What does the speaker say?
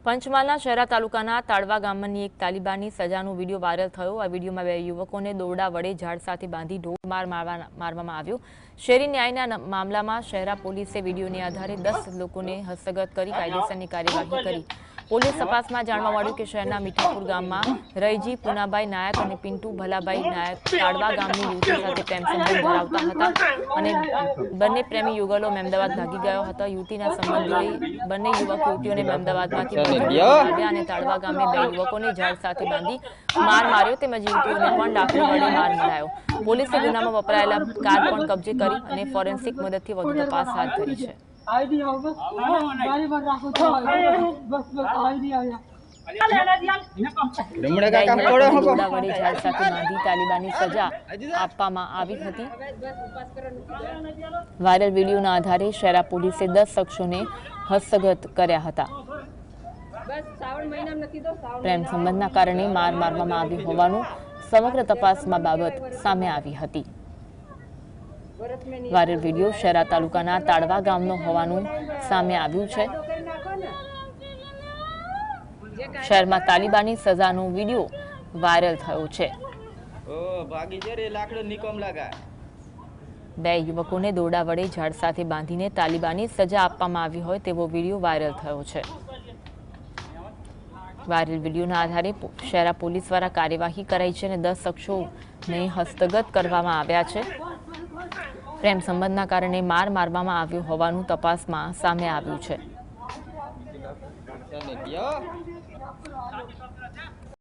પંચમહાલના શહેરા તાલુકાના તાડવા ગામની એક તાલિબાની સજાનો વિડીયો વાયરલ થયો। આ વિડીયોમાં બે યુવકોને દોરડા વડે ઝાડ સાથે બાંધી ઢોરમાર મારવામાં આવ્યો। શહેરી ન્યાયના મામલામાં શહેરા પોલીસે વિડીયોને આધારે 10 લોકોને હસ્તગત કરી કાયદેસરની કાર્યવાહી કરી। પોલીસ તપાસમાં જાણવા મળ્યું કે શહેરના મીઠાપુર ગામમાં રઈજી પુનાભાઈ નાયક અને પિન્ટુ ભલાભાઈ નાયક તાડવા ગામની યુવતી સાથે પ્રેમ સંબંધ ધરાવતા હતા અને બંને પ્રેમી યુગલો અમદાવાદ ભાગી ગયા હતા। યુવતીના સંબંધીઓએ બંને યુવક યુવતીઓને અમદાવાદમાંથી અને તાડવા ગામે બે યુવકોને ઝાડ સાથે બાંધી માર માર્યો તેમજ યુવતીઓને પણ લાકડી વડે માર મરાયો। પોલીસે ગુનામાં વપરાયેલા કાર પણ કબજે કરી અને ફોરેન્સિક મદદથી વધુ તપાસ હાથ ધરી છે। તાલિબાની સજા આપવામાં આવી હતી। વાયરલ વિડીયોના આધારે શહેરા પોલીસે 10 શખ્સોને હસ્તગત કર્યા હતા। પ્રેમ સંબંધના કારણે માર મારવામાં આવ્યું હોવાનું સમગ્ર તપાસમાં બાબત સામે આવી હતી। વાયરલ વિડીયો શહેરા તાલુકાના તાડવા ગામનો હોવાનું સામે આવ્યું છે। શહેરમાં તાલિબાની સજાનો વિડીયો વાયરલ થયો છે। બે યુવકોને દોરડા વડે ઝાડ સાથે બાંધીને તાલિબાની સજા આપવામાં આવી હોય તેવો વિડીયો વાયરલ થયો છે। વાયરલ વિડીયોના આધારે શહેરા પોલીસ દ્વારા કાર્યવાહી કરાઈ છે અને 10 શખ્સોને હસ્તગત કરવામાં આવ્યા છે। પ્રેમ સંબંધના કારણે માર મારવામાં આવ્યો હોવાનું તપાસમાં સામે આવ્યું છે।